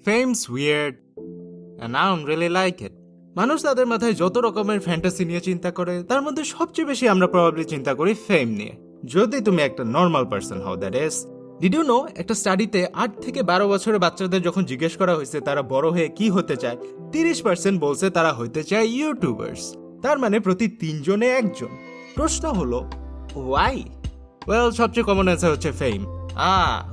Fame's weird and I don't really like it. মানুষ তাদের মাথায় যত রকমের ফ্যান্টাসি নিয়ে চিন্তা করে তার মধ্যে সবচেয়ে বেশি আমরা প্রবাবলি চিন্তা করি ফেম নিয়ে। যদি তুমি একটা নর্মাল পার্সন হও, that is. Did you know, একটা স্টাডিতে 8 থেকে 12 বছরের বাচ্চাদের যখন জিজ্ঞেস করা হয়েছে তারা বড় হয়ে কি হতে চায়, 30% বলছে তারা হইতে চায় ইউটিউবার্স। তার মানে প্রতি 3 জনে 1 জন। প্রশ্ন হলো ওয়াই? ওয়েল, সবচেয়ে কমন অ্যান্সার হচ্ছে fame.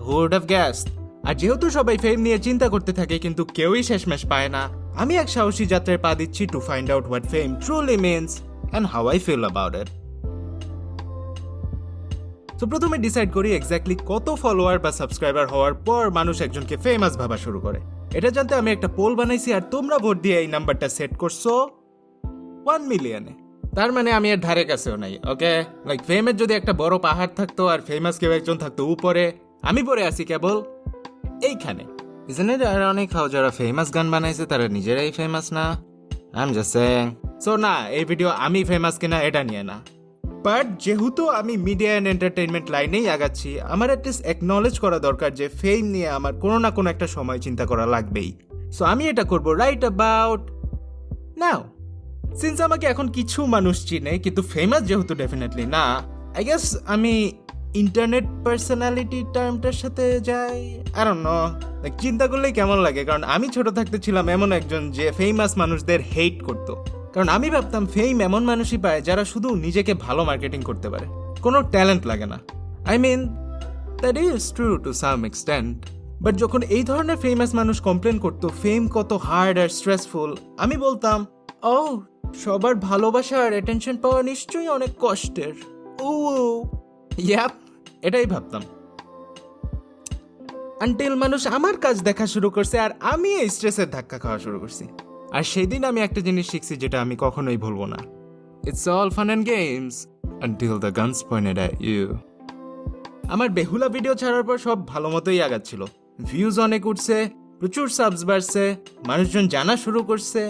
Who would have guessed? আর যেহেতু সবাই ফেম নিয়ে চিন্তা করতে থাকে কিন্তু কেউই শেষমেশ পায় না, আমি এক সাহসী যাত্রায় পা দিচ্ছি to find out what fame truly means and how I feel about it. তো প্রথমে ডিসাইড করি এক্স্যাক্টলি কত ফলোয়ার বা সাবস্ক্রাইবার হওয়ার পর মানুষ একজনকে ফেমাস ভাবা শুরু করে। এটা জানতে আমি একটা পোল বানাইছি আর তোমরা ভোট দিয়ে এই নাম্বারটা সেট করছো 1 মিলিয়নে। তার মানে আমি এর ধারে কাছেও নাই। ওকে, লাইক ফেমের যদি একটা বড় পাহাড় থাকতো আর ফেমাস কেউ একজন থাকতো উপরে, আমি পড়ে আছি কেবল এইখানে। Isn't it ironic how যারা ফেমাস গান বানাইছে তারা নিজেরাই ফেমাস না? I'm just saying. So না, এই ভিডিও আমি ফেমাস কিনা এটা নিয়ে না, বাট যেহেতু আমি মিডিয়া অ্যান্ড এন্টারটেইনমেন্ট লাইনেই আগাচ্ছি, আমার অ্যাটলিস্ট অ্যাকনলেজ করা দরকার যে ফেম নিয়ে আমার কোনো না কোনো একটা সময় চিন্তা করা লাগবেই। সো আমি এটা করবো রাইট অ্যাবাউট নাও। সিন্স আমাকে এখন কিছু মানুষ চিনে কিন্তু ফেমাস যেহেতু ডেফিনেটলি না, আই গেস আমি ইন্টারনেট পার্সোনালিটি টার্মটার সাথে যাই। আই ডোন্ট নো, লাইক চিন্তা করলেই কেমন লাগে, কারণ আমি ছোট থাকতে ছিলাম এমন একজন যে ফেমাস মানুষদের হেট করতো। কারণ আমি ভাবতাম ফেম এমন মানুষই পায় যারা শুধু নিজেকে ভালো মার্কেটিং করতে পারে, কোনো ট্যালেন্ট লাগে না। I mean that is true to some extent, but যখন এই ধরনের ফেমাস মানুষ কমপ্লেন করতো ফেম কত হার্ড আর স্ট্রেসফুল, আমি বলতাম ও সবার ভালোবাসা আর অ্যাটেনশন পাওয়া নিশ্চয়ই অনেক কষ্টের। ও ইয়াপ, এটাই ভাবতাম আনটিল মানুষ আমার কাজ দেখা শুরু করছে আর আমি এই স্ট্রেসের ধাক্কা খাওয়া শুরু করছি। আর সেদিন আমি একটা জিনিস শিখছি যেটা আমি কখনোই ভুলবো না। It's all fun and games until the guns pointed at you. আমার বেহুলা ভিডিও ছাড়ার পর সব ভালো মতোই আগাচ্ছিল, ভিউজ অনেক উঠছে, প্রচুর সাবস বাড়ছে, মানুষজন জানা শুরু করছে।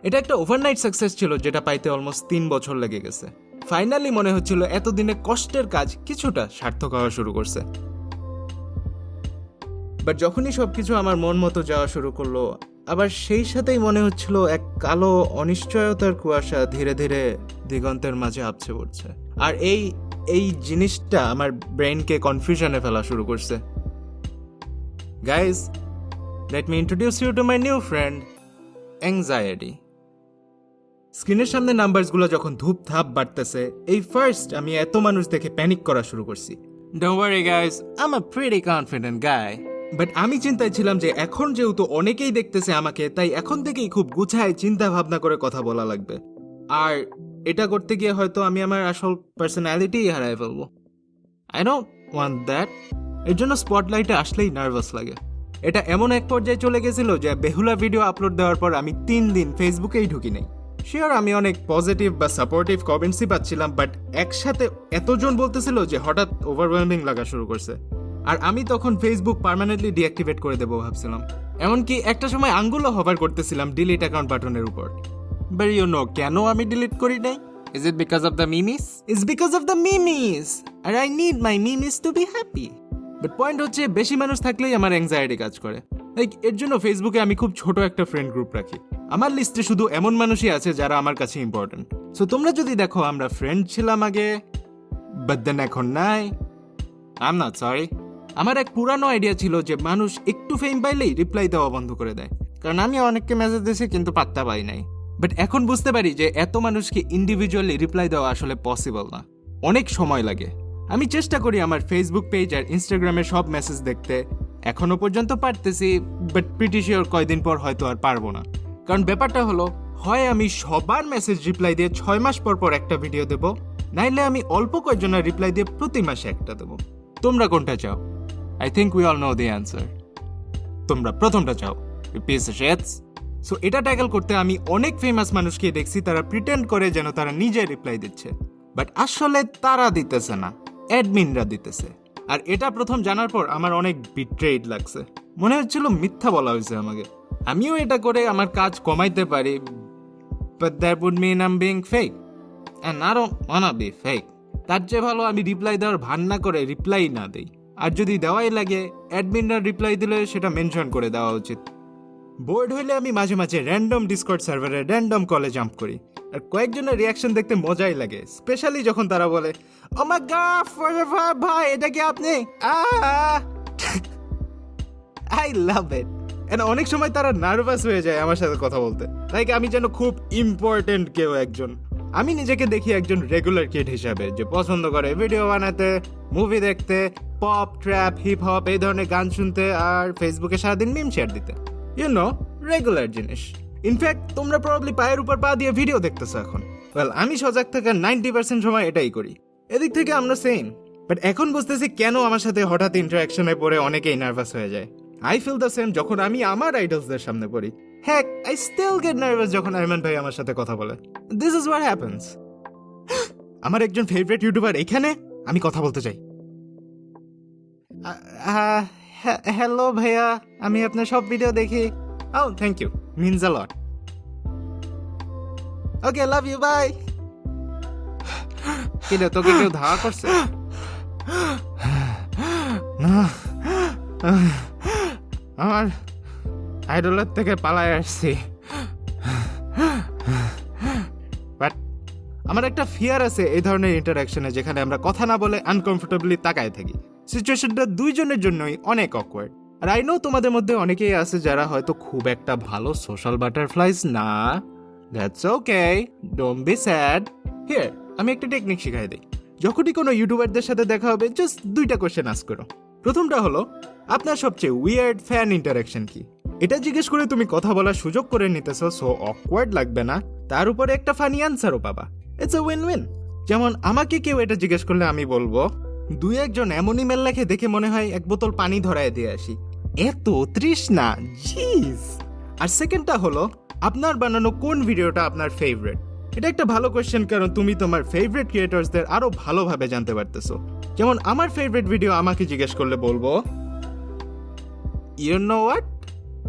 এটা একটা ওভারনাইট সাকসেস ছিল যেটা পাইতে অলমোস্ট 3 বছর লেগে গেছে। ফাইনালি মনে হচ্ছিল এতদিনে কষ্টের কাজ কিছুটা সার্থক হওয়া শুরু করছে। বাট যখনই সবকিছু আমার মন মতো যাওয়া শুরু করলো, আবার সেই সাথেই মনে হচ্ছিল এক কালো অনিশ্চয়তার কুয়াশা ধীরে ধীরে দিগন্তের মাঝে আপছে পড়ছে। আর এই জিনিসটা আমার ব্রেইনকে কনফিউশনে ফেলা শুরু করছে। Guys, let me introduce you to my new friend, anxiety. স্ক্রিনের সামনে নাম্বারসগুলো যখন ধূপ ধাপ বাড়তেছে, এই ফার্স্ট আমি এত মানুষ দেখে প্যানিক করা শুরু করছি। Don't worry guys, I am a pretty confident guy. But আমি চিন্তায় ছিলাম যে এখন যেহেতু অনেকেই দেখতেছে আমাকে, তাই এখন থেকেই খুব গুছায় চিন্তা ভাবনা করে কথা বলা লাগবে। আর এটা করতে গিয়ে হয়তো আমি আমার আসল পার্সোনালিটি হারাই ফেলবো। I don't want that. এর জন্য স্পটলাইটে আসলেই নার্ভাস লাগে। এটা এমন এক পর্যায়ে চলে গেছিল যে বেহুলা ভিডিও আপলোড দেওয়ার পর আমি 3 দিন ফেসবুকেই ঢুকি নাই। শিওর আমি অনেক পজিটিভ বা সাপোর্টিভ কমেন্টসই পাচ্ছিলাম, বাট একসাথে এতজন বলতেছিল যে হঠাৎ ওভারওয়েলমিং লাগা শুরু করছে। আর আমি তখন ফেসবুক পার্মানেন্টলি ডিঅ্যাক্টিভেট করে দেবো ভাবছিলাম। এমনকি একটা সময় আঙ্গুলও হভার করতেছিলাম ডিলিট অ্যাকাউন্ট বাটনের উপর। বাট ইউ নো কেন আমি ডিলিট করি নাই? Is it because of the memes? It's because of the memes, আর I need my memes to be happy. But point হচ্ছে বেশি মানুষ থাকলেই আমার অ্যাংজাইটি কাজ করে। লাইক এর জন্য ফেসবুকে আমি খুব ছোট একটা ফ্রেন্ড গ্রুপ রাখি। আমার লিস্টে শুধু এমন মানুষই আছে যারা আমার কাছে ইম্পর্টেন্ট। সো তোমরা যদি দেখো আমরা ফ্রেন্ড ছিলাম আগে, বাট দেন এখন নাই, আই এম নট সরি। আমার এক পুরানো আইডিয়া ছিল যে মানুষ একটু ফেম পাইলেই রিপ্লাই দেওয়া বন্ধ করে দেয়, কারণ আমি অনেককে মেসেজ দিয়েছি কিন্তু পাত্তা পাই নাই। বাট এখন বুঝতে পারি যে এত মানুষকে ইন্ডিভিজুয়ালি রিপ্লাই দেওয়া আসলে পসিবল না, অনেক সময় লাগে। আমি চেষ্টা করি আমার ফেসবুক পেজ আর ইনস্টাগ্রামে সব মেসেজ দেখতে, এখনো পর্যন্ত পারতেছি, বাট প্রিটি শিওর কয়দিন পর হয়তো আর পারবো না। কারণ ব্যাপারটা হলো, হয় আমি সবার মেসেজ রিপ্লাই দিয়ে 6 মাস পর পর একটা ভিডিও দেব, নাইলে আমি অল্প কয়েকজনের রিপ্লাই দিয়ে প্রতি মাসে একটা দেব। তোমরা কোনটা চাও? I think we all know the answer. তোমরা প্রথমটা চাও, you piece of shits. So এটা ট্যাকল করতে আমি অনেক ফেমাস মানুষকে দেখছি তারা প্রিটেন্ড করে যেন তারা নিজে রিপ্লাই দিচ্ছে, বাট আসলে তারা দিতেছে না, অ্যাডমিনরা দিতেছে। আর এটা প্রথম জানার পর আমার অনেক বিট্রেইড লাগছে, মনে হচ্ছিল মিথ্যা বলা হয়েছে আমাকে। আমিও এটা করে আমার কাজ কমাইতে পারি, but that would mean I am being fake, and I don't wanna be fake. তার চেয়ে ভালো আমি রিপ্লাই দেওয়ার ভান না করে রিপ্লাই না দেই। আর যদি দেওয়াই লাগে, অ্যাডমিনরা রিপ্লাই দিলে সেটা মেনশন করে দেওয়া উচিত। বোর্ড হইলে আমি মাঝে মাঝে র্যান্ডম ডিসকর্ড সার্ভারে র্যান্ডম কলে জাম্প করি, আর কয়েকজনের রিয়াকশন দেখতে মজাই লাগে, স্পেশালি যখন তারা বলে ও মাই গড ভাই এটা কি আপনি, আই লাভ ইট। এন্ড অনেক সময় তারা নার্ভাস হয়ে যায় আমার সাথে কথা বলতে, লাইক আমি যেন খুব ইম্পর্টেন্ট কেউ একজন। আমি নিজেকে দেখি একজন রেগুলার কিড হিসাবে যে পছন্দ করে ভিডিও বানাতে, মুভি দেখতে, পপ, ট্র্যাপ, হিপ হপ এই ধরনের গান শুনতে, আর ফেসবুকে সারাদিন মিম শেয়ার দিতে। ইউ নো, রেগুলার জিনিস। ইনফ্যাক্ট তোমরা প্রবাবলি পায়ের উপর পা দিয়ে ভিডিও দেখতেছো এখন। ওয়েল, আমি সজাগ থাকার 90% সময় এটাই করি। এদিক থেকে আমরা সেম। বাট এখন বুঝতেছি কেন আমার সাথে হঠাৎ ইন্টারাকশনে পড়ে অনেকেই নার্ভাস হয়ে যায়। আই ফিল দ্য সেম যখন আমি আমার আইডলসদের সামনে পড়ি। হ্যাঁ, আই স্টিল গেট নার্ভাস যখন আইমান ভাই আমার সাথে কথা বলে। This is what happens. আমার একজন ফেভারিট ইউটিউবার এখানে, আমি কথা বলতে চাই। হ্যালো ভাইয়া, আমি আপনার সব ভিডিও দেখি। Oh thank you, means a lot. Okay, love you, bye. কি রে, তোকে কেউ ধাওয়া করছে? না, আমার আইডলের থেকে পালায় আসছি। বাট আমার একটা ফিয়ার আছে এই ধরনের ইন্টারাকশনে, যেখানে আমরা কথা না বলে আনকমফোর্টেবলি তাকায় থাকি। সিচুয়েশনটা দুইজনের জন্যই অনেক অকওয়ার্ড। আর আই নো তোমাদের মধ্যে অনেকেই আছে যারা হয়তো খুব একটা ভালো সোশ্যাল বাটারফ্লাইজ না। That's okay, don't be sad. Here, আমি একটা টেকনিক শিখাই দিই। যখনই কোনো ইউটিউবারদের সাথে দেখা হবে, জাস্ট দুইটা কোশ্চেন আস্ক করো। প্রথমটা হলো, আপনার সবচেয়ে উইয়ার্ড ফ্যান ইন্টারাকশন কি? এটা জিজ্ঞেস করে তুমি কথা বলার সুযোগ করে নিতেছো, সো অকওয়ার্ড লাগবে না, তার উপরে একটা ফানি আনসারও পাবা। It's a win win. যেমন আমাকে কেউ এটা জিজ্ঞেস করলে আমি বলবো, দুই একজন এমন ইমেল লেখে দেখে মনে হয় এক বোতল পানি ধরায় দিয়ে আসি, এত তৃষ্ণা, জিস। আর সেকেন্ডটা হলো, আপনার বানানো কোন ভিডিওটা আপনার ফেভারিট? এটা একটা ভালো কোয়েশ্চেন, কারণ তুমি তোমার ফেভারিট ক্রিয়েটরসদের আরো ভালোভাবে জানতে পারতেছো। যেমন আমার ফেভারিট ভিডিও আমাকে জিজ্ঞেস করলে বলবো, ইউ নো হোয়াট,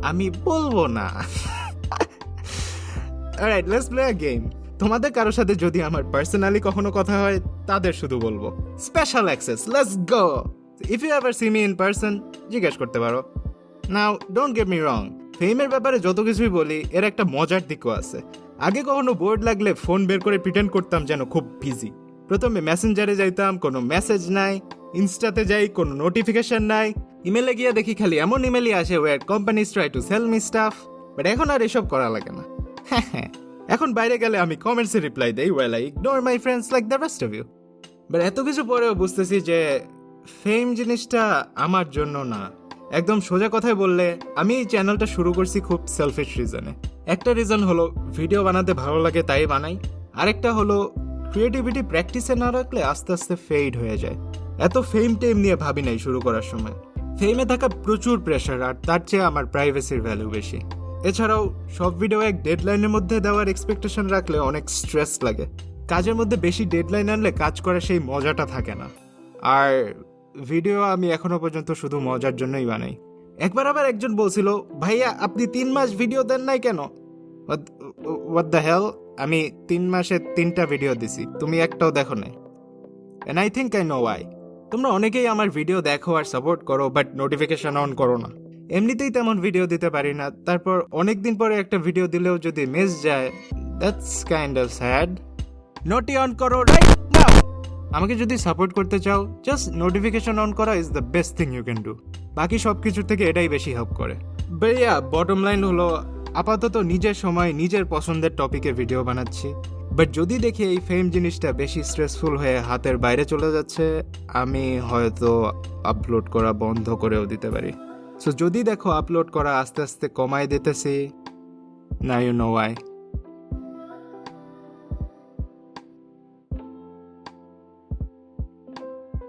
আমি বলবো না। Alright, let's play a game. তোমাদের কারোর সাথে যদি আমার পার্সোনালি কখনো কথা হয়, তাদের শুধু বলবো special access, let's go. If you ever see me in person, জিজ্ঞেস করতে পারো। Now don't get me wrong, ফেমের ব্যাপারে যত কিছুই বলি, এর একটা মজার দিকও আছে। আগে কখনো বোর্ড লাগলে ফোন বের করে প্রিটেন্ড করতাম যেন খুব বিজি। প্রথমে মেসেঞ্জারে যাইতাম, কোনো মেসেজ নাই। ইনস্টাতে যাই, কোনো নোটিফিকেশন নাই। ইমেলে গিয়ে দেখি খালি এমন ইমেলই আসে where companies try to sell me stuff. But এখন আর এসব করা লাগে না। হ্যাঁ, এখন বাইরে গেলে আমি কমেন্টসে রিপ্লাই দেই, well I ignore my friends like the rest of you. But এত কিছু পরেও বুঝতেছি যে ফেম জিনিসটা আমার জন্য না। একদম সোজা কথায় বললে, আমি এই চ্যানেলটা শুরু করছি খুব সেলফিশ রিজনে। একটা রিজন হলো ভিডিও বানাতে ভালো লাগে তাই বানাই, আরেকটা হলো ক্রিয়েটিভিটি প্র্যাকটিসে না রাখলে আস্তে আস্তে ফেড হয়ে যায়। এত ফেম টেম নিয়ে ভাবি নাই শুরু করার সময়। ফেমে থাকা প্রচুর প্রেশার, আর তার চেয়ে আমার প্রাইভেসির ভ্যালু বেশি। এছাড়াও সব ভিডিও এক ডেডলাইনের মধ্যে দেওয়ার এক্সপেকটেশন রাখলে অনেক স্ট্রেস লাগে। কাজের মধ্যে বেশি ডেডলাইন আনলে কাজ করার সেই মজাটা থাকে না। আর ভিডিও আমি এখনো পর্যন্ত শুধু মজার জন্যই বানাই। একবার আবার একজন বলছিল, ভাইয়া আপনি 3 মাস ভিডিও দেন নাই কেন? হোয়াট দ্য হেল, আমি 3 মাসে 3টা ভিডিও দিছি, তুমি একটাও দেখো নাই। And I think I know why. তোমরা অনেকেই আমার ভিডিও দেখো আর সাপোর্ট করো, বাট নোটিফিকেশন অন করো না। এমনিতেই তেমন ভিডিও দিতে পারি না, তারপর অনেকদিন পরে একটা ভিডিও দিলেও যদি মিস যায়, that's kind of sad. Noti on করো রাইট নাও। আমাকে যদি সাপোর্ট করতে চাও, জাস্ট নোটিফিকেশন অন করা is the best thing you can do. বাকি সব কিছুর থেকে এটাই বেশি হেল্প করে। ভাইয়া বটম লাইন হলো, আপাতত নিজের সময় নিজের পছন্দের টপিকে ভিডিও বানাচ্ছি। বাট যদি দেখি এই ফেম জিনিসটা বেশি স্ট্রেসফুল হয়ে হাতের বাইরে চলে যাচ্ছে, আমি হয়তো আপলোড করা বন্ধ করেও দিতে পারি। সো যদি দেখো আপলোড করা আস্তে আস্তে কমায় দিতেছি, না ইউ নো ওয়াই।